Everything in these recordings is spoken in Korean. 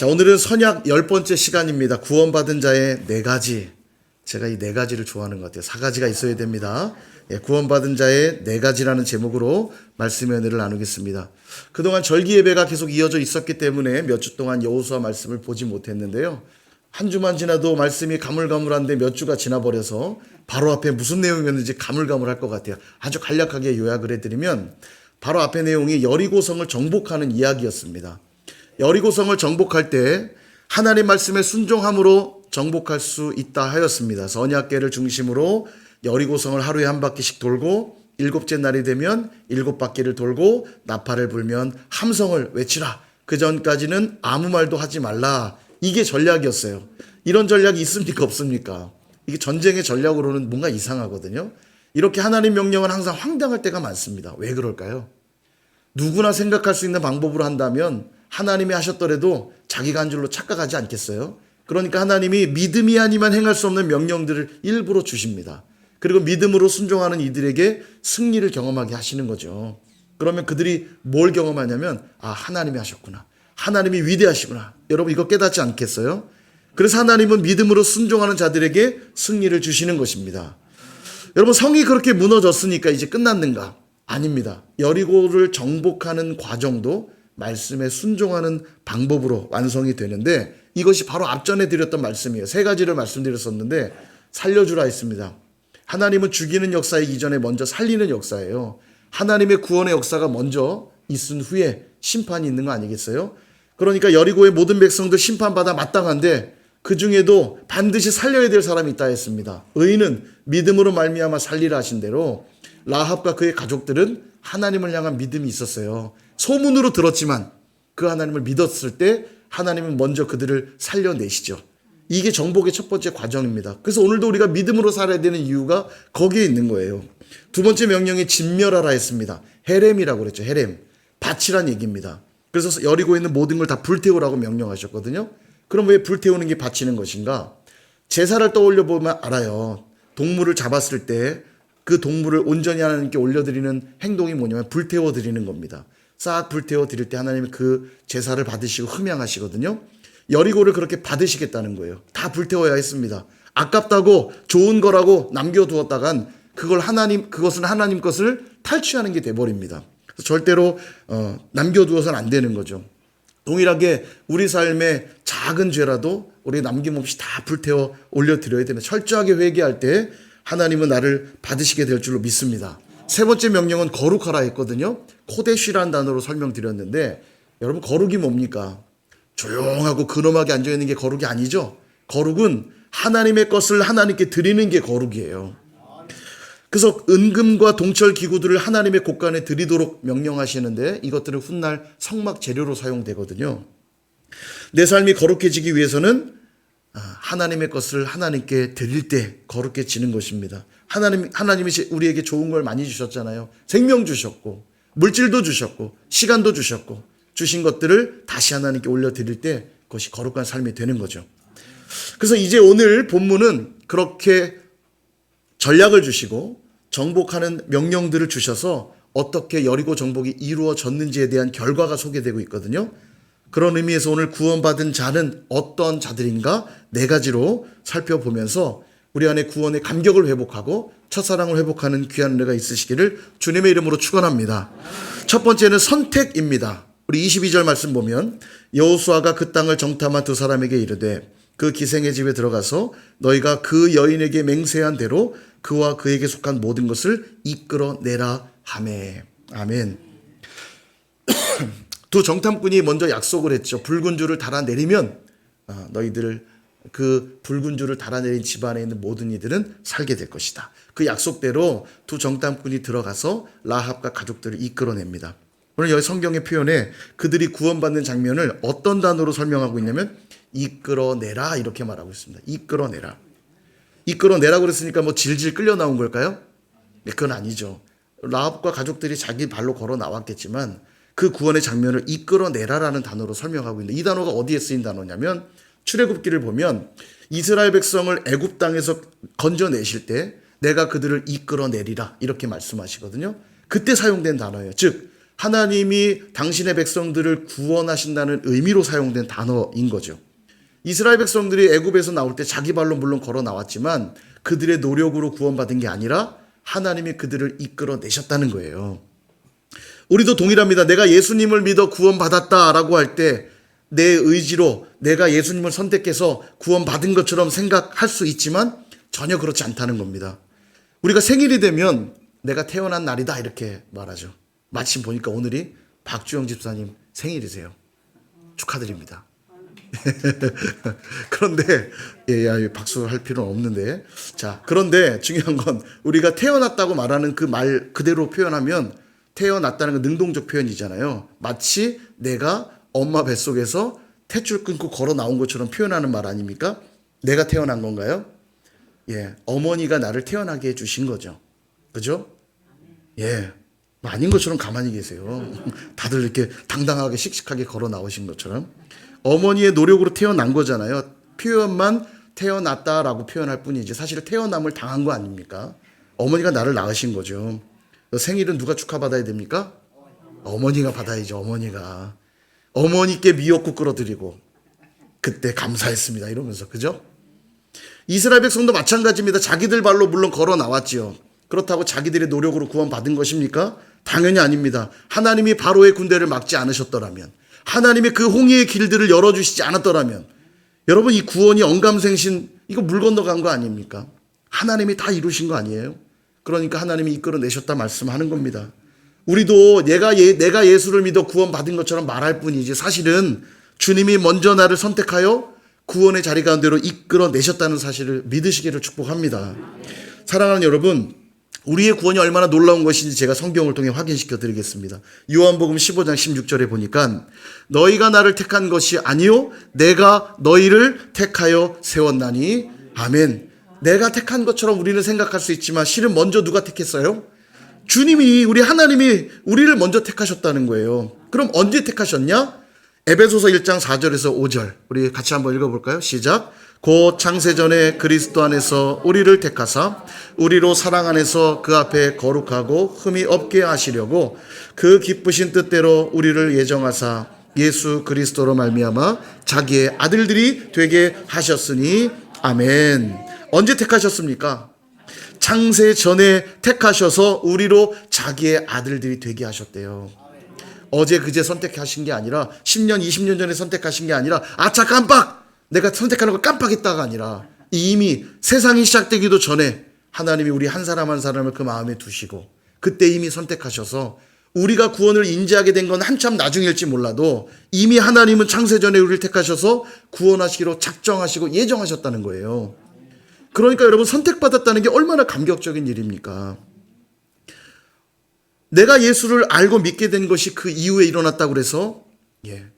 자, 오늘은 선약 10번째 시간입니다. 구원받은 자의 4가지. 제가 이 4가지를 좋아하는 것 같아요. 4가지가 있어야 됩니다. 구원받은 자의 4가지라는 제목으로 말씀의 은혜를 나누겠습니다. 그동안 절기 예배가 계속 이어져 있었기 때문에 몇 주 동안 여호수아 말씀을 보지 못했는데요. 한 주만 지나도 말씀이 가물가물한데 몇 주가 지나버려서 바로 앞에 무슨 내용이었는지 가물가물할 것 같아요. 아주 간략하게 요약을 해드리면 바로 앞에 내용이 여리고성을 정복하는 이야기였습니다. 여리고성을 정복할 때 하나님 말씀에 순종함으로 정복할 수 있다 하였습니다. 선약궤를 중심으로 여리고성을 하루에 한 바퀴씩 돌고 7째 날이 되면 7바퀴를 돌고 나팔을 불면 함성을 외치라. 그 전까지는 아무 말도 하지 말라. 이게 전략이었어요. 이런 전략이 있습니까 없습니까? 이게 전쟁의 전략으로는 뭔가 이상하거든요. 이렇게 하나님 명령은 항상 황당할 때가 많습니다. 왜 그럴까요? 누구나 생각할 수 있는 방법으로 한다면 하나님이 하셨더라도 자기가 한 줄로 착각하지 않겠어요? 그러니까 하나님이 믿음이 아니면 행할 수 없는 명령들을 일부러 주십니다. 그리고 믿음으로 순종하는 이들에게 승리를 경험하게 하시는 거죠. 그러면 그들이 뭘 경험하냐면 하나님이 하셨구나. 하나님이 위대하시구나. 여러분 이거 깨닫지 않겠어요? 그래서 하나님은 믿음으로 순종하는 자들에게 승리를 주시는 것입니다. 여러분 성이 그렇게 무너졌으니까 이제 끝났는가? 아닙니다. 여리고를 정복하는 과정도 말씀에 순종하는 방법으로 완성이 되는데 이것이 바로 앞전에 드렸던 말씀이에요. 3가지를 말씀드렸었는데 살려주라 했습니다. 하나님은 죽이는 역사이기 이전에 먼저 살리는 역사예요. 하나님의 구원의 역사가 먼저 있은 후에 심판이 있는 거 아니겠어요? 그러니까 여리고의 모든 백성들 심판받아 마땅한데 그 중에도 반드시 살려야 될 사람이 있다 했습니다. 의인은 믿음으로 말미암아 살리라 하신 대로 라합과 그의 가족들은 하나님을 향한 믿음이 있었어요. 소문으로 들었지만 그 하나님을 믿었을 때 하나님은 먼저 그들을 살려내시죠. 이게 정복의 첫 번째 과정입니다. 그래서 오늘도 우리가 믿음으로 살아야 되는 이유가 거기에 있는 거예요. 두 번째 명령이 진멸하라 했습니다. 헤렘이라고 그랬죠. 헤렘. 바치란 얘기입니다. 그래서 여리고에 있는 모든 걸 다 불태우라고 명령하셨거든요. 그럼 왜 불태우는 게 바치는 것인가? 제사를 떠올려 보면 알아요. 동물을 잡았을 때 그 동물을 온전히 하나님께 올려드리는 행동이 뭐냐면 불태워 드리는 겁니다. 싹 불태워 드릴 때 하나님이 그 제사를 받으시고 흠양하시거든요. 여리고를 그렇게 받으시겠다는 거예요. 다 불태워야 했습니다. 아깝다고 좋은 거라고 남겨두었다간 그것은 하나님 것을 탈취하는 게 돼버립니다. 그래서 절대로 남겨두어서는 안 되는 거죠. 동일하게 우리 삶의 작은 죄라도 우리 남김없이 다 불태워 올려드려야 되는, 철저하게 회개할 때 하나님은 나를 받으시게 될 줄로 믿습니다. 3번째 명령은 거룩하라 했거든요. 코데쉬라는 단어로 설명드렸는데 여러분 거룩이 뭡니까? 조용하고 근엄하게 앉아있는 게 거룩이 아니죠. 거룩은 하나님의 것을 하나님께 드리는 게 거룩이에요. 그래서 은금과 동철 기구들을 하나님의 곳간에 드리도록 명령하시는데 이것들은 훗날 성막 재료로 사용되거든요. 내 삶이 거룩해지기 위해서는 하나님의 것을 하나님께 드릴 때 거룩해지는 것입니다. 하나님이 우리에게 좋은 걸 많이 주셨잖아요. 생명 주셨고 물질도 주셨고 시간도 주셨고 주신 것들을 다시 하나님께 올려드릴 때 그것이 거룩한 삶이 되는 거죠. 그래서 이제 오늘 본문은 그렇게 전략을 주시고 정복하는 명령들을 주셔서 어떻게 여리고 정복이 이루어졌는지에 대한 결과가 소개되고 있거든요. 그런 의미에서 오늘 구원받은 자는 어떤 자들인가 4가지로 살펴보면서 우리 안에 구원의 감격을 회복하고 첫사랑을 회복하는 귀한 은혜가 있으시기를 주님의 이름으로 축원합니다. 첫 번째는 선택입니다. 우리 22절 말씀 보면 여호수아가 그 땅을 정탐한 2사람에게 이르되 그 기생의 집에 들어가서 너희가 그 여인에게 맹세한 대로 그와 그에게 속한 모든 것을 이끌어내라 하매. 아멘. 두 정탐꾼이 먼저 약속을 했죠. 붉은 줄을 달아내리면 너희들 그 붉은 줄을 달아내린 집안에 있는 모든 이들은 살게 될 것이다. 그 약속대로 두 정탐꾼이 들어가서 라합과 가족들을 이끌어냅니다. 오늘 여기 성경의 표현에 그들이 구원받는 장면을 어떤 단어로 설명하고 있냐면 이끌어내라 이렇게 말하고 있습니다. 이끌어내라. 이끌어내라고 그랬으니까 뭐 질질 끌려 나온 걸까요? 네, 그건 아니죠. 라합과 가족들이 자기 발로 걸어 나왔겠지만 그 구원의 장면을 이끌어내라라는 단어로 설명하고 있는데 이 단어가 어디에 쓰인 단어냐면 출애굽기를 보면 이스라엘 백성을 애굽 땅에서 건져내실 때 내가 그들을 이끌어내리라 이렇게 말씀하시거든요. 그때 사용된 단어예요. 즉 하나님이 당신의 백성들을 구원하신다는 의미로 사용된 단어인 거죠. 이스라엘 백성들이 애굽에서 나올 때 자기 발로 물론 걸어 나왔지만 그들의 노력으로 구원받은 게 아니라 하나님이 그들을 이끌어내셨다는 거예요. 우리도 동일합니다. 내가 예수님을 믿어 구원받았다라고 할 때 내 의지로 내가 예수님을 선택해서 구원받은 것처럼 생각할 수 있지만 전혀 그렇지 않다는 겁니다. 우리가 생일이 되면 내가 태어난 날이다 이렇게 말하죠. 마침 보니까 오늘이 박주영 집사님 생일이세요. 축하드립니다. 그런데 박수 할 필요는 없는데, 자, 그런데 중요한 건 우리가 태어났다고 말하는 그 말 그대로 표현하면 태어났다는 건 능동적 표현이잖아요. 마치 내가 엄마 뱃속에서 탯줄 끊고 걸어 나온 것처럼 표현하는 말 아닙니까? 내가 태어난 건가요? 어머니가 나를 태어나게 해주신 거죠. 그죠? 아닌 것처럼 가만히 계세요. 다들 이렇게 당당하게 씩씩하게 걸어 나오신 것처럼. 어머니의 노력으로 태어난 거잖아요. 표현만 태어났다라고 표현할 뿐이지 사실 태어남을 당한 거 아닙니까? 어머니가 나를 낳으신 거죠. 생일은 누가 축하받아야 됩니까? 어머니가 받아야죠. 어머니께 미역국 끓여드리고 그때 감사했습니다 이러면서. 그죠? 이스라엘 백성도 마찬가지입니다. 자기들 발로 물론 걸어 나왔지요. 그렇다고 자기들의 노력으로 구원받은 것입니까? 당연히 아닙니다. 하나님이 바로의 군대를 막지 않으셨더라면, 하나님의 그 홍해의 길들을 열어주시지 않았더라면, 여러분 이 구원이 언감생신 이거 물 건너간 거 아닙니까? 하나님이 다 이루신 거 아니에요? 그러니까 하나님이 이끌어내셨다 말씀하는 겁니다. 우리도 내가 예수를 믿어 구원받은 것처럼 말할 뿐이지 사실은 주님이 먼저 나를 선택하여 구원의 자리 가운데로 이끌어내셨다는 사실을 믿으시기를 축복합니다. 사랑하는 여러분, 우리의 구원이 얼마나 놀라운 것인지 제가 성경을 통해 확인시켜 드리겠습니다. 요한복음 15장 16절에 보니까 너희가 나를 택한 것이 아니요 내가 너희를 택하여 세웠나니. 아멘. 내가 택한 것처럼 우리는 생각할 수 있지만 실은 먼저 누가 택했어요? 주님이, 우리 하나님이 우리를 먼저 택하셨다는 거예요. 그럼 언제 택하셨냐? 에베소서 1장 4절에서 5절 우리 같이 한번 읽어볼까요? 시작. 곧 창세전에 그리스도 안에서 우리를 택하사 우리로 사랑 안에서 그 앞에 거룩하고 흠이 없게 하시려고 그 기쁘신 뜻대로 우리를 예정하사 예수 그리스도로 말미암아 자기의 아들들이 되게 하셨으니. 아멘. 언제 택하셨습니까? 창세전에 택하셔서 우리로 자기의 아들들이 되게 하셨대요. 어제 그제 선택하신 게 아니라 10년 20년 전에 선택하신 게 아니라 아차 깜빡 내가 선택하는 걸 깜빡했다가 아니라 이미 세상이 시작되기도 전에 하나님이 우리 한 사람 한 사람을 그 마음에 두시고 그때 이미 선택하셔서 우리가 구원을 인지하게 된 건 한참 나중일지 몰라도 이미 하나님은 창세전에 우리를 택하셔서 구원하시기로 작정하시고 예정하셨다는 거예요. 그러니까 여러분 선택받았다는 게 얼마나 감격적인 일입니까? 내가 예수를 알고 믿게 된 것이 그 이후에 일어났다고 그래서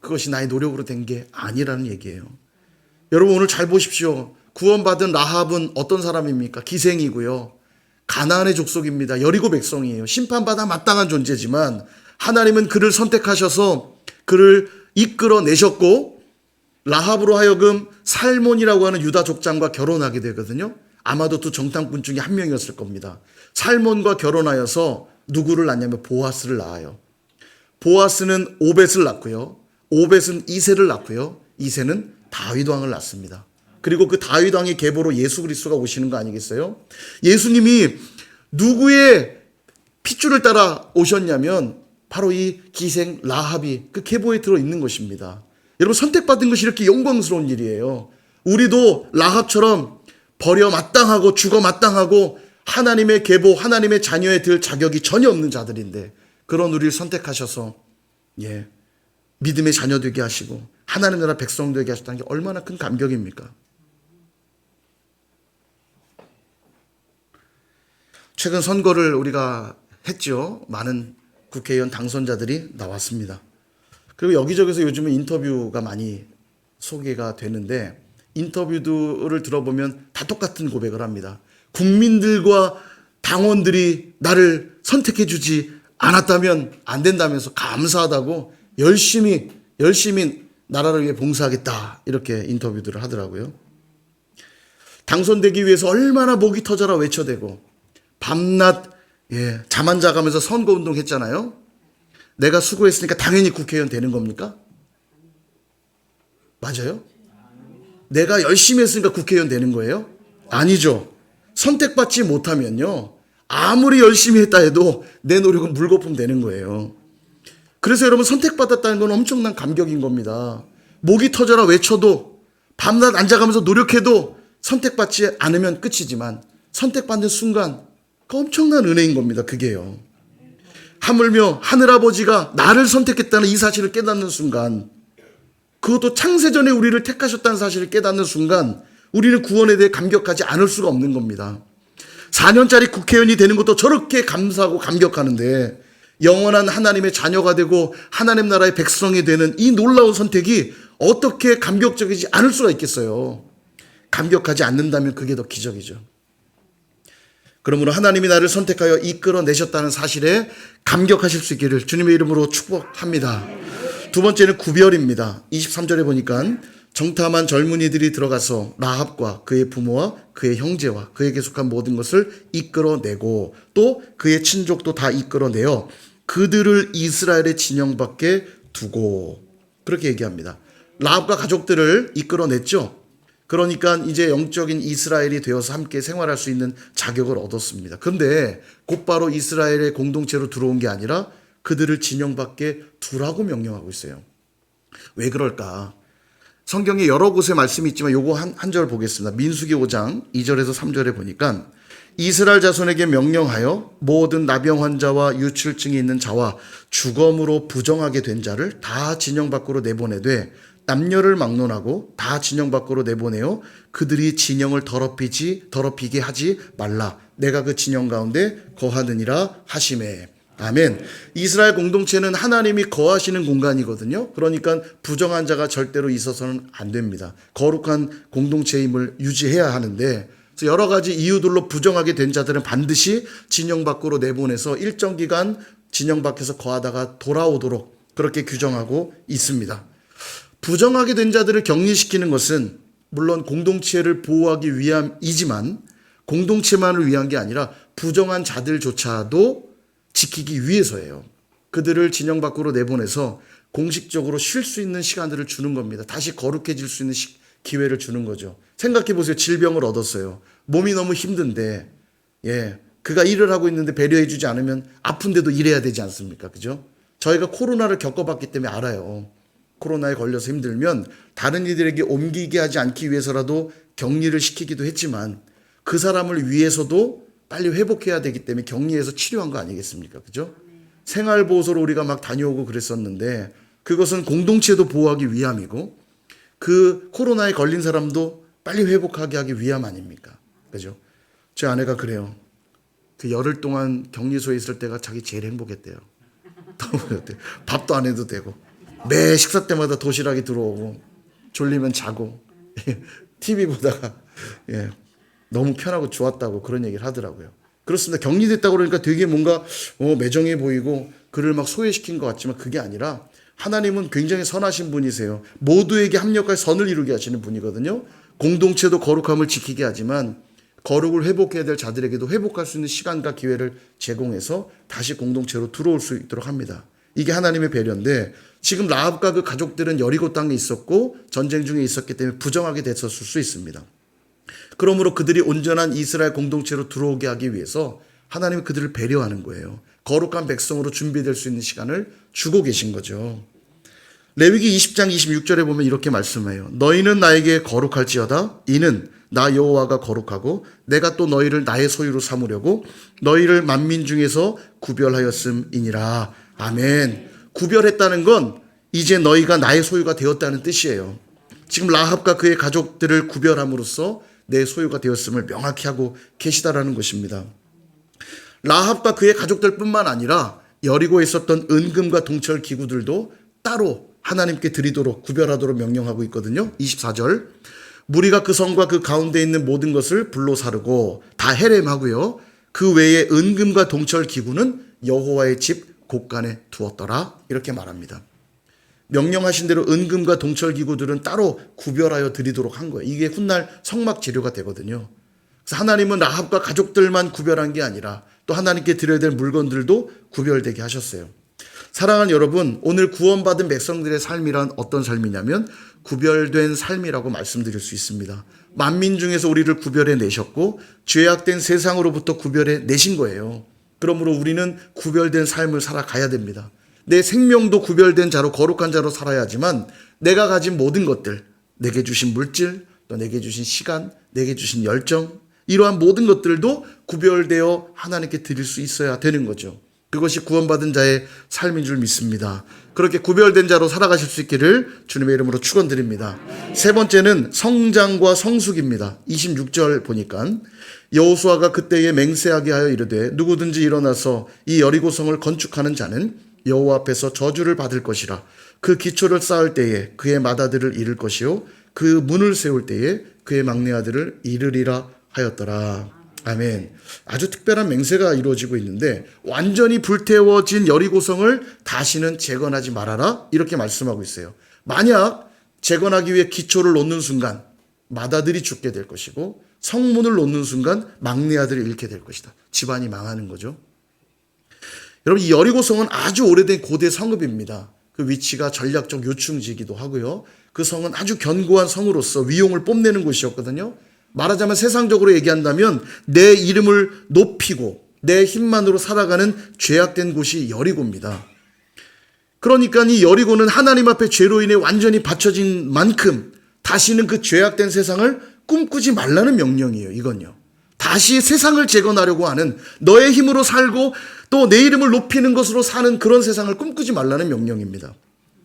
그것이 나의 노력으로 된 게 아니라는 얘기예요. 여러분 오늘 잘 보십시오. 구원받은 라합은 어떤 사람입니까? 기생이고요. 가나안의 족속입니다. 여리고 백성이에요. 심판받아 마땅한 존재지만 하나님은 그를 선택하셔서 그를 이끌어내셨고 라합으로 하여금 살몬이라고 하는 유다 족장과 결혼하게 되거든요. 아마도 두 정탐꾼 중에 한 명이었을 겁니다. 살몬과 결혼하여서 누구를 낳냐면 보아스를 낳아요. 보아스는 오벳을 낳고요. 오벳은 이새를 낳고요. 이새는 다윗 왕을 낳습니다. 그리고 그 다윗 왕의 계보로 예수 그리스도가 오시는 거 아니겠어요? 예수님이 누구의 핏줄을 따라 오셨냐면 바로 이 기생 라합이 그 계보에 들어 있는 것입니다. 여러분 선택받은 것이 이렇게 영광스러운 일이에요. 우리도 라합처럼 버려 마땅하고 죽어 마땅하고 하나님의 계보, 하나님의 자녀에 들 자격이 전혀 없는 자들인데 그런 우리를 선택하셔서 믿음의 자녀 되게 하시고 하나님 나라 백성 되게 하셨다는 게 얼마나 큰 감격입니까? 최근 선거를 우리가 했죠. 많은 국회의원 당선자들이 나왔습니다. 그리고 여기저기서 요즘은 인터뷰가 많이 소개가 되는데 인터뷰들을 들어보면 다 똑같은 고백을 합니다. 국민들과 당원들이 나를 선택해 주지 않았다면 안 된다면서 감사하다고 열심히 나라를 위해 봉사하겠다 이렇게 인터뷰들을 하더라고요. 당선되기 위해서 얼마나 목이 터져라 외쳐대고 밤낮 잠 안 자가면서 선거운동 했잖아요. 내가 수고했으니까 당연히 국회의원 되는 겁니까? 맞아요? 내가 열심히 했으니까 국회의원 되는 거예요? 아니죠. 선택받지 못하면요, 아무리 열심히 했다 해도 내 노력은 물거품 되는 거예요. 그래서 여러분, 선택받았다는 건 엄청난 감격인 겁니다. 목이 터져라 외쳐도, 밤낮 앉아가면서 노력해도 선택받지 않으면 끝이지만 선택받는 순간 그 엄청난 은혜인 겁니다. 그게요. 하물며 하늘아버지가 나를 선택했다는 이 사실을 깨닫는 순간, 그것도 창세전에 우리를 택하셨다는 사실을 깨닫는 순간 우리는 구원에 대해 감격하지 않을 수가 없는 겁니다. 4년짜리 국회의원이 되는 것도 저렇게 감사하고 감격하는데 영원한 하나님의 자녀가 되고 하나님 나라의 백성이 되는 이 놀라운 선택이 어떻게 감격적이지 않을 수가 있겠어요. 감격하지 않는다면 그게 더 기적이죠. 그러므로 하나님이 나를 선택하여 이끌어내셨다는 사실에 감격하실 수 있기를 주님의 이름으로 축복합니다. 두 번째는 구별입니다. 23절에 보니까 정탐한 젊은이들이 들어가서 라합과 그의 부모와 그의 형제와 그에게 속한 모든 것을 이끌어내고 또 그의 친족도 다 이끌어내어 그들을 이스라엘의 진영 밖에 두고, 그렇게 얘기합니다. 라합과 가족들을 이끌어냈죠. 그러니까 이제 영적인 이스라엘이 되어서 함께 생활할 수 있는 자격을 얻었습니다. 그런데 곧바로 이스라엘의 공동체로 들어온 게 아니라 그들을 진영 밖에 두라고 명령하고 있어요. 왜 그럴까? 성경에 여러 곳에 말씀이 있지만 요거 한 절 보겠습니다. 민수기 5장 2절에서 3절에 보니까 이스라엘 자손에게 명령하여 모든 나병 환자와 유출증이 있는 자와 주검으로 부정하게 된 자를 다 진영 밖으로 내보내되 남녀를 막론하고 다 진영 밖으로 내보내어 그들이 진영을 더럽히게 하지 말라. 내가 그 진영 가운데 거하느니라 하시매. 아멘. 이스라엘 공동체는 하나님이 거하시는 공간이거든요. 그러니까 부정한 자가 절대로 있어서는 안 됩니다. 거룩한 공동체임을 유지해야 하는데, 그래서 여러 가지 이유들로 부정하게 된 자들은 반드시 진영 밖으로 내보내서 일정 기간 진영 밖에서 거하다가 돌아오도록 그렇게 규정하고 있습니다. 부정하게 된 자들을 격리시키는 것은 물론 공동체를 보호하기 위함이지만 공동체만을 위한 게 아니라 부정한 자들조차도 지키기 위해서예요. 그들을 진영 밖으로 내보내서 공식적으로 쉴 수 있는 시간들을 주는 겁니다. 다시 거룩해질 수 있는 기회를 주는 거죠. 생각해 보세요. 질병을 얻었어요. 몸이 너무 힘든데, 그가 일을 하고 있는데 배려해 주지 않으면 아픈데도 일해야 되지 않습니까? 그죠? 저희가 코로나를 겪어봤기 때문에 알아요. 코로나에 걸려서 힘들면 다른 이들에게 옮기게 하지 않기 위해서라도 격리를 시키기도 했지만 그 사람을 위해서도 빨리 회복해야 되기 때문에 격리해서 치료한 거 아니겠습니까? 그죠? 생활보호소로 우리가 막 다녀오고 그랬었는데 그것은 공동체도 보호하기 위함이고 그 코로나에 걸린 사람도 빨리 회복하게 하기 위함 아닙니까? 그죠? 제 아내가 그래요. 그 열흘 동안 격리소에 있을 때가 자기 제일 행복했대요. 밥도 안 해도 되고 매 식사 때마다 도시락이 들어오고 졸리면 자고 TV 보다가 너무 편하고 좋았다고 그런 얘기를 하더라고요. 그렇습니다. 격리됐다고 그러니까 되게 뭔가 매정해 보이고 그를 막 소외시킨 것 같지만 그게 아니라 하나님은 굉장히 선하신 분이세요. 모두에게 합력할 선을 이루게 하시는 분이거든요. 공동체도 거룩함을 지키게 하지만 거룩을 회복해야 될 자들에게도 회복할 수 있는 시간과 기회를 제공해서 다시 공동체로 들어올 수 있도록 합니다. 이게 하나님의 배려인데 지금 라합과 그 가족들은 여리고 땅에 있었고 전쟁 중에 있었기 때문에 부정하게 됐었을 수 있습니다. 그러므로 그들이 온전한 이스라엘 공동체로 들어오게 하기 위해서 하나님이 그들을 배려하는 거예요. 거룩한 백성으로 준비될 수 있는 시간을 주고 계신 거죠. 레위기 20장 26절에 보면 이렇게 말씀해요. 너희는 나에게 거룩할지어다. 이는 나 여호와가 거룩하고 내가 또 너희를 나의 소유로 삼으려고 너희를 만민 중에서 구별하였음이니라. 아멘. 구별했다는 건 이제 너희가 나의 소유가 되었다는 뜻이에요. 지금 라합과 그의 가족들을 구별함으로써 내 소유가 되었음을 명확히 하고 계시다라는 것입니다. 라합과 그의 가족들뿐만 아니라 여리고에 있었던 은금과 동철 기구들도 따로 하나님께 드리도록 구별하도록 명령하고 있거든요. 24절 무리가 그 성과 그 가운데 있는 모든 것을 불로 사르고 다 헤렘하고요. 그 외에 은금과 동철 기구는 여호와의 집 곳간에 두었더라. 이렇게 말합니다. 명령하신 대로 은금과 동철 기구들은 따로 구별하여 드리도록 한 거예요. 이게 훗날 성막 재료가 되거든요. 그래서 하나님은 라합과 가족들만 구별한 게 아니라 또 하나님께 드려야 될 물건들도 구별되게 하셨어요. 사랑하는 여러분, 오늘 구원받은 백성들의 삶이란 어떤 삶이냐면 구별된 삶이라고 말씀드릴 수 있습니다. 만민 중에서 우리를 구별해 내셨고 죄악된 세상으로부터 구별해 내신 거예요. 그러므로 우리는 구별된 삶을 살아가야 됩니다. 내 생명도 구별된 자로 거룩한 자로 살아야 하지만 내가 가진 모든 것들, 내게 주신 물질, 또 내게 주신 시간, 내게 주신 열정, 이러한 모든 것들도 구별되어 하나님께 드릴 수 있어야 되는 거죠. 그것이 구원받은 자의 삶인 줄 믿습니다. 그렇게 구별된 자로 살아가실 수 있기를 주님의 이름으로 축원드립니다. 세 번째는 성장과 성숙입니다. 26절 보니까 여호수아가 그때에 맹세하게 하여 이르되 누구든지 일어나서 이 여리고성을 건축하는 자는 여호와 앞에서 저주를 받을 것이라. 그 기초를 쌓을 때에 그의 맏아들을 잃을 것이요 그 문을 세울 때에 그의 막내 아들을 잃으리라 하였더라. 아멘. 아주 특별한 맹세가 이루어지고 있는데 완전히 불태워진 여리고성을 다시는 재건하지 말아라 이렇게 말씀하고 있어요. 만약 재건하기 위해 기초를 놓는 순간 맏아들이 죽게 될 것이고 성문을 놓는 순간 막내 아들을 잃게 될 것이다. 집안이 망하는 거죠. 여러분, 이 여리고성은 아주 오래된 고대 성읍입니다. 그 위치가 전략적 요충지이기도 하고요. 그 성은 아주 견고한 성으로서 위용을 뽐내는 곳이었거든요. 말하자면 세상적으로 얘기한다면 내 이름을 높이고 내 힘만으로 살아가는 죄악된 곳이 여리고입니다. 그러니까 이 여리고는 하나님 앞에 죄로 인해 완전히 받쳐진 만큼 다시는 그 죄악된 세상을 꿈꾸지 말라는 명령이에요. 이건요. 다시 세상을 재건하려고 하는 너의 힘으로 살고 또 내 이름을 높이는 것으로 사는 그런 세상을 꿈꾸지 말라는 명령입니다.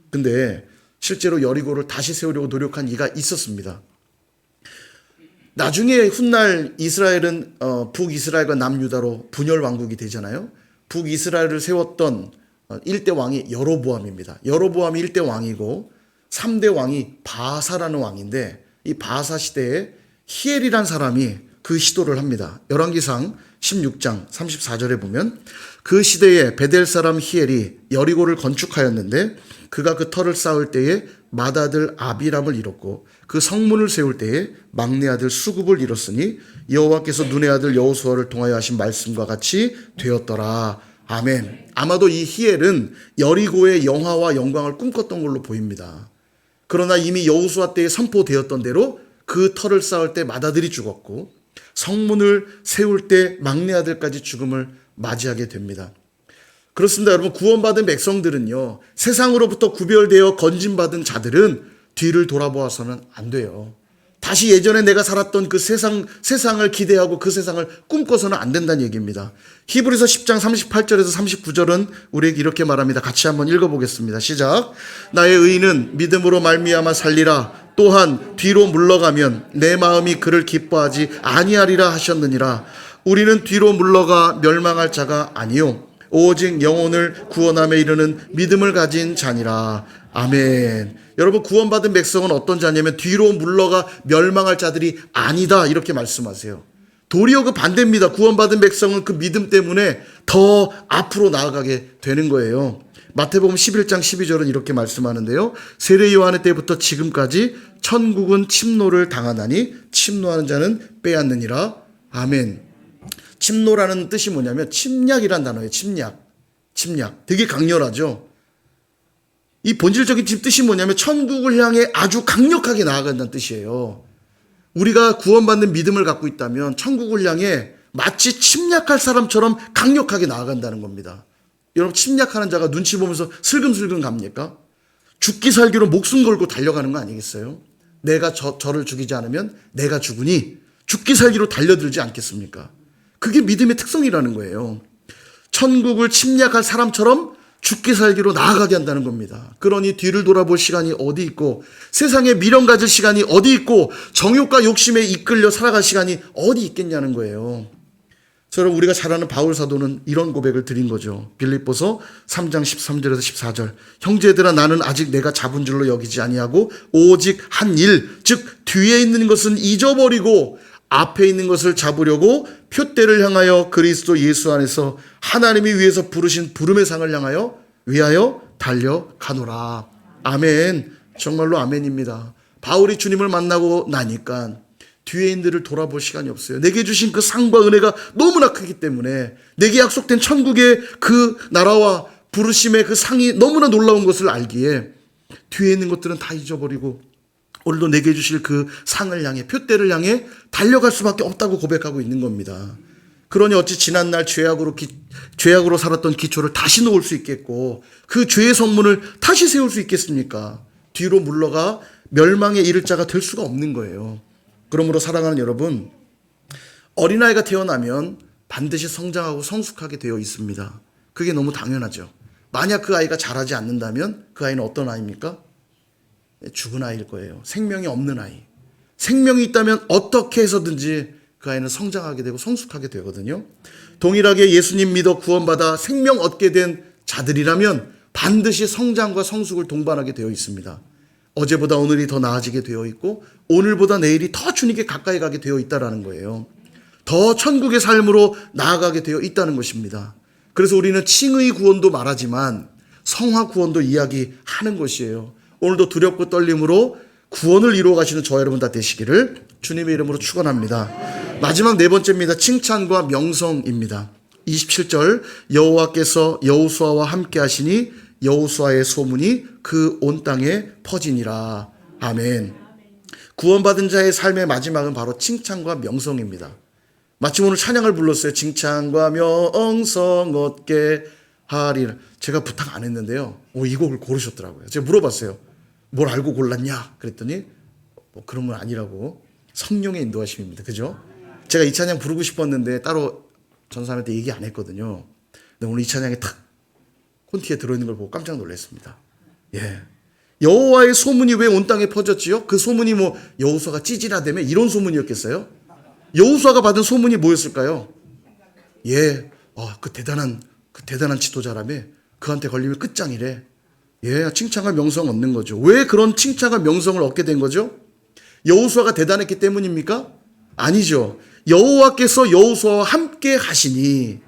근데 실제로 여리고를 다시 세우려고 노력한 이가 있었습니다. 나중에 훗날 이스라엘은 북이스라엘과 남유다로 분열 왕국이 되잖아요. 북이스라엘을 세웠던 1대 왕이 여로보암입니다. 여로보암이 1대 왕이고 3대 왕이 바사라는 왕인데 이 바사 시대에 히엘이란 사람이 그 시도를 합니다. 열왕기상 16장 34절에 보면 그 시대에 베델 사람 히엘이 여리고를 건축하였는데 그가 그 터를 쌓을 때에 맏아들 아비람을 잃었고 그 성문을 세울 때에 막내 아들 수굽을 잃었으니 여호와께서 눈의 아들 여호수아를 통하여 하신 말씀과 같이 되었더라. 아멘. 아마도 이 히엘은 여리고의 영화와 영광을 꿈꿨던 걸로 보입니다. 그러나 이미 여호수아 때에 선포되었던 대로 그 터를 쌓을 때 맏아들이 죽었고 성문을 세울 때 막내 아들까지 죽음을 맞이하게 됩니다. 그렇습니다. 여러분, 구원받은 백성들은요, 세상으로부터 구별되어 건진받은 자들은 뒤를 돌아보아서는 안 돼요. 다시 예전에 내가 살았던 그 세상을 기대하고 그 세상을 꿈꿔서는 안 된다는 얘기입니다. 히브리서 10장 38절에서 39절은 우리에게 이렇게 말합니다. 같이 한번 읽어보겠습니다. 시작. 나의 의인은 믿음으로 말미암아 살리라. 또한 뒤로 물러가면 내 마음이 그를 기뻐하지 아니하리라 하셨느니라. 우리는 뒤로 물러가 멸망할 자가 아니요 오직 영혼을 구원함에 이르는 믿음을 가진 자니라. 아멘. 여러분, 구원받은 백성은 어떤 자냐면 뒤로 물러가 멸망할 자들이 아니다 이렇게 말씀하세요. 도리어 그 반대입니다. 구원받은 백성은 그 믿음 때문에 더 앞으로 나아가게 되는 거예요. 마태복음 11장 12절은 이렇게 말씀하는데요. 세례 요한의 때부터 지금까지 천국은 침노를 당하나니 침노하는 자는 빼앗느니라. 아멘. 침노라는 뜻이 뭐냐면 침략이란 단어예요. 침략. 되게 강렬하죠. 이 본질적인 뜻이 뭐냐면 천국을 향해 아주 강력하게 나아간다는 뜻이에요. 우리가 구원받는 믿음을 갖고 있다면 천국을 향해 마치 침략할 사람처럼 강력하게 나아간다는 겁니다. 여러분, 침략하는 자가 눈치 보면서 슬금슬금 갑니까? 죽기 살기로 목숨 걸고 달려가는 거 아니겠어요? 내가 저를 죽이지 않으면 내가 죽으니 죽기 살기로 달려들지 않겠습니까? 그게 믿음의 특성이라는 거예요. 천국을 침략할 사람처럼 죽기 살기로 나아가게 한다는 겁니다. 그러니 뒤를 돌아볼 시간이 어디 있고 세상에 미련 가질 시간이 어디 있고 정욕과 욕심에 이끌려 살아갈 시간이 어디 있겠냐는 거예요. 저는 우리가 잘 아는 바울 사도는 이런 고백을 드린 거죠. 빌립보서 3장 13절에서 14절. 형제들아, 나는 아직 내가 잡은 줄로 여기지 아니하고 오직 한 일, 즉 뒤에 있는 것은 잊어버리고 앞에 있는 것을 잡으려고 표대를 향하여 그리스도 예수 안에서 하나님이 위에서 부르신 부름의 상을 향하여 위하여 달려가노라. 아멘. 정말로 아멘입니다. 바울이 주님을 만나고 나니까 뒤에 있는들을 돌아볼 시간이 없어요. 내게 주신 그 상과 은혜가 너무나 크기 때문에 내게 약속된 천국의 그 나라와 부르심의 그 상이 너무나 놀라운 것을 알기에 뒤에 있는 것들은 다 잊어버리고 오늘도 내게 주실 그 상을 향해, 표대를 향해 달려갈 수밖에 없다고 고백하고 있는 겁니다. 그러니 어찌 지난날 죄악으로 살았던 기초를 다시 놓을 수 있겠고 그 죄의 선문을 다시 세울 수 있겠습니까? 뒤로 물러가 멸망에 이를 자가 될 수가 없는 거예요. 그러므로 사랑하는 여러분, 어린아이가 태어나면 반드시 성장하고 성숙하게 되어 있습니다. 그게 너무 당연하죠. 만약 그 아이가 자라지 않는다면 그 아이는 어떤 아이입니까? 죽은 아이일 거예요. 생명이 없는 아이. 생명이 있다면 어떻게 해서든지 그 아이는 성장하게 되고 성숙하게 되거든요. 동일하게 예수님 믿어 구원받아 생명 얻게 된 자들이라면 반드시 성장과 성숙을 동반하게 되어 있습니다. 어제보다 오늘이 더 나아지게 되어 있고 오늘보다 내일이 더 주님께 가까이 가게 되어 있다는 거예요. 더 천국의 삶으로 나아가게 되어 있다는 것입니다. 그래서 우리는 칭의 구원도 말하지만 성화 구원도 이야기하는 것이에요. 오늘도 두렵고 떨림으로 구원을 이루어 가시는 저 여러분 다 되시기를 주님의 이름으로 축원합니다. 마지막 네 번째입니다. 칭찬과 명성입니다. 27절 여호와께서 여호수아와 함께 하시니 여호수아의 소문이 그 온 땅에 퍼지니라. 아멘. 구원받은 자의 삶의 마지막은 바로 칭찬과 명성입니다. 마침 오늘 찬양을 불렀어요. 칭찬과 명성 얻게 하리라. 제가 부탁 안 했는데요. 이 곡을 고르셨더라고요. 제가 물어봤어요. 뭘 알고 골랐냐? 그랬더니 뭐 그런 건 아니라고. 성령의 인도하심입니다. 그죠? 제가 이 찬양 부르고 싶었는데 따로 전사님한테 얘기 안 했거든요. 근데 오늘 이 찬양이 탁 콘티에 들어있는 걸 보고 깜짝 놀랐습니다. 예. 여호와의 소문이 왜 온 땅에 퍼졌지요? 그 소문이 뭐 여호수아가 찌질하다며 이런 소문이었겠어요? 여호수아가 받은 소문이 뭐였을까요? 예. 그 대단한 지도자라며 그한테 걸리면 끝장이래. 예, 칭찬과 명성 얻는 거죠. 왜 그런 칭찬과 명성을 얻게 된 거죠? 여호수아가 대단했기 때문입니까? 아니죠. 여호와께서 여호수아와 함께 하시니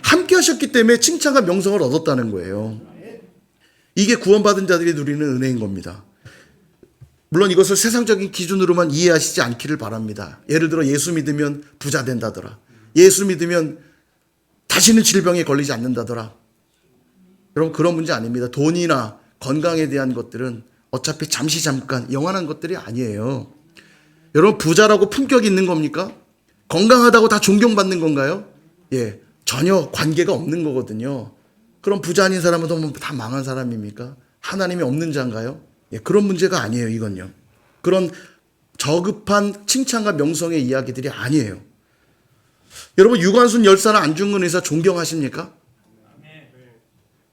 함께 하셨기 때문에 칭찬과 명성을 얻었다는 거예요. 이게 구원받은 자들이 누리는 은혜인 겁니다. 물론 이것을 세상적인 기준으로만 이해하시지 않기를 바랍니다. 예를 들어 예수 믿으면 부자 된다더라. 예수 믿으면 다시는 질병에 걸리지 않는다더라. 여러분 그런 문제 아닙니다. 돈이나 건강에 대한 것들은 어차피 잠시 잠깐 영원한 것들이 아니에요. 여러분 부자라고 품격이 있는 겁니까? 건강하다고 다 존경받는 건가요? 예, 전혀 관계가 없는 거거든요. 그럼 부자 아닌 사람은 다 망한 사람입니까? 하나님이 없는 자인가요? 예, 그런 문제가 아니에요. 이건요. 그런 저급한 칭찬과 명성의 이야기들이 아니에요. 여러분 유관순 열사나 안중근 의사 존경하십니까?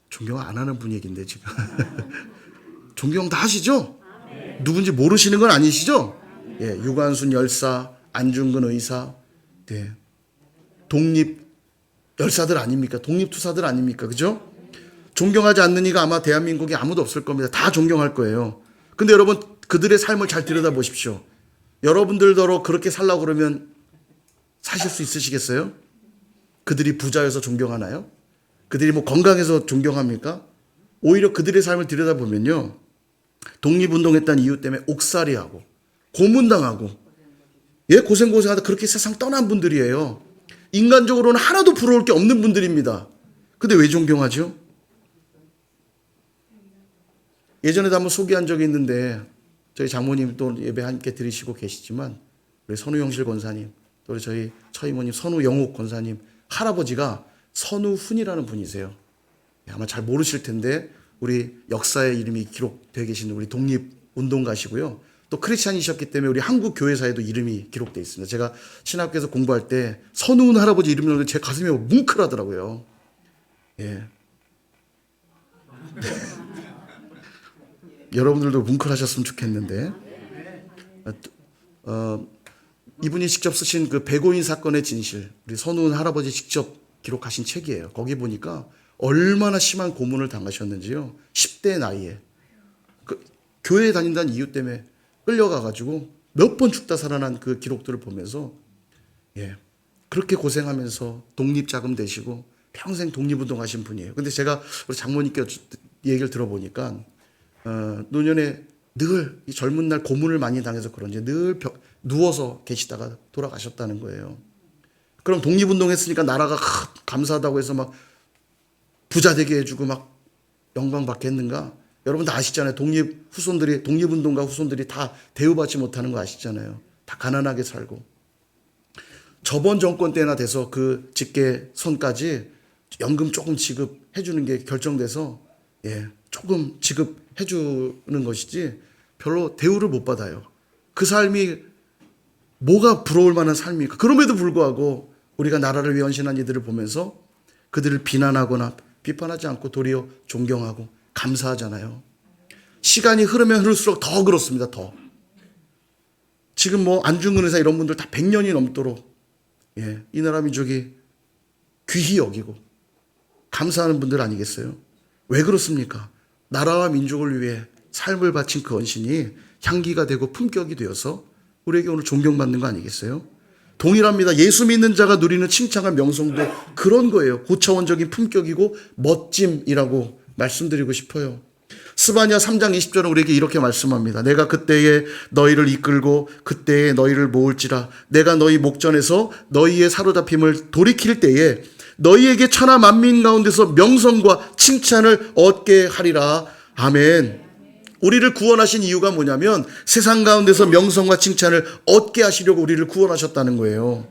존경 안 하는 분위기인데 지금. 존경 다 하시죠? 누군지 모르시는 건 아니시죠? 예, 유관순 열사, 안중근 의사, 네. 독립 열사들 아닙니까? 독립투사들 아닙니까? 그죠? 존경하지 않는 이가 아마 대한민국에 아무도 없을 겁니다. 다 존경할 거예요. 근데 여러분 그들의 삶을 잘 들여다보십시오. 여러분들더러 그렇게 살라고 그러면 사실 수 있으시겠어요? 그들이 부자여서 존경하나요? 그들이 뭐 건강해서 존경합니까? 오히려 그들의 삶을 들여다보면요. 독립운동했다는 이유 때문에 옥살이하고 고문당하고 예, 고생하다 그렇게 세상 떠난 분들이에요. 인간적으로는 하나도 부러울 게 없는 분들입니다. 근데 왜 존경하죠? 예전에도 한번 소개한 적이 있는데 저희 장모님 또 예배 함께 드리시고 계시지만 우리 선우영실 권사님 또 우리 저희 처이모님 선우영옥 권사님 할아버지가 선우훈이라는 분이세요. 아마 잘 모르실 텐데 우리 역사의 이름이 기록되어 계시는 우리 독립운동가시고요. 또 크리스찬이셨기 때문에 우리 한국 교회사에도 이름이 기록되어 있습니다. 제가 신학교에서 공부할 때 선우훈 할아버지 이름 나오는데 제 가슴이 뭉클하더라고요. 예. 여러분들도 뭉클하셨으면 좋겠는데 이분이 직접 쓰신 그 백오인 사건의 진실 우리 선우훈 할아버지 직접 기록하신 책이에요. 거기 보니까 얼마나 심한 고문을 당하셨는지요. 10대 나이에 교회에 다닌다는 이유 때문에 끌려가가지고 몇 번 죽다 살아난 그 기록들을 보면서 예, 그렇게 고생하면서 독립자금 되시고 평생 독립운동 하신 분이에요. 근데 제가 우리 장모님께 얘기를 들어보니까 노년에 늘 이 젊은 날 고문을 많이 당해서 그런지 늘 누워서 계시다가 돌아가셨다는 거예요. 그럼 독립운동 했으니까 나라가 감사하다고 해서 막 부자 되게 해주고 막 영광 받겠는가? 여러분 다 아시잖아요. 독립운동가 후손들이 다 대우받지 못하는 거 아시잖아요. 다 가난하게 살고. 저번 정권 때나 돼서 그 직계선까지 연금 조금 지급해 주는 게 결정돼서 조금 지급해 주는 것이지 별로 대우를 못 받아요. 그 삶이 뭐가 부러울 만한 삶입니까? 그럼에도 불구하고 우리가 나라를 위해 헌신한 이들을 보면서 그들을 비난하거나 비판하지 않고 도리어 존경하고 감사하잖아요. 시간이 흐르면 흐를수록 더 그렇습니다. 더. 지금 안중근 의사 이런 분들 다 100년이 넘도록 이 나라 민족이 귀히 여기고 감사하는 분들 아니겠어요? 왜 그렇습니까? 나라와 민족을 위해 삶을 바친 그 헌신이 향기가 되고 품격이 되어서 우리에게 오늘 존경받는 거 아니겠어요? 동일합니다. 예수 믿는 자가 누리는 칭찬과 명성도 그런 거예요. 고차원적인 품격이고 멋짐이라고 말씀드리고 싶어요. 스바냐 3장 20절은 우리에게 이렇게 말씀합니다. 내가 그때에 너희를 이끌고 그때에 너희를 모을지라. 내가 너희 목전에서 너희의 사로잡힘을 돌이킬 때에 너희에게 천하 만민 가운데서 명성과 칭찬을 얻게 하리라. 아멘. 우리를 구원하신 이유가 뭐냐면 세상 가운데서 명성과 칭찬을 얻게 하시려고 우리를 구원하셨다는 거예요.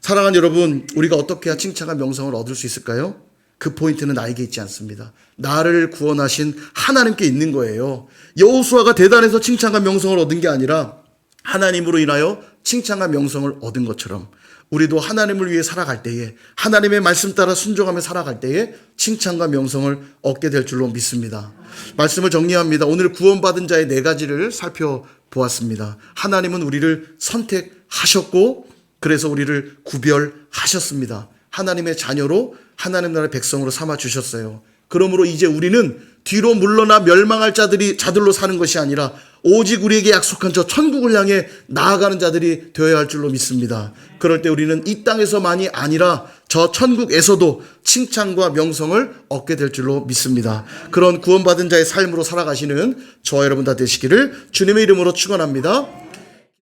사랑하는 여러분, 우리가 어떻게 해야 칭찬과 명성을 얻을 수 있을까요? 그 포인트는 나에게 있지 않습니다. 나를 구원하신 하나님께 있는 거예요. 여호수아가 대단해서 칭찬과 명성을 얻은 게 아니라 하나님으로 인하여 칭찬과 명성을 얻은 것처럼 우리도 하나님을 위해 살아갈 때에, 하나님의 말씀 따라 순종하며 살아갈 때에 칭찬과 명성을 얻게 될 줄로 믿습니다. 말씀을 정리합니다. 오늘 구원받은 자의 4가지를 살펴보았습니다. 하나님은 우리를 선택하셨고 그래서 우리를 구별하셨습니다. 하나님의 자녀로 하나님 나라의 백성으로 삼아 주셨어요. 그러므로 이제 우리는 뒤로 물러나 멸망할 자들로 사는 것이 아니라 오직 우리에게 약속한 저 천국을 향해 나아가는 자들이 되어야 할 줄로 믿습니다. 그럴 때 우리는 이 땅에서만이 아니라 저 천국에서도 칭찬과 명성을 얻게 될 줄로 믿습니다. 그런 구원받은 자의 삶으로 살아가시는 저와 여러분 다 되시기를 주님의 이름으로 축원합니다.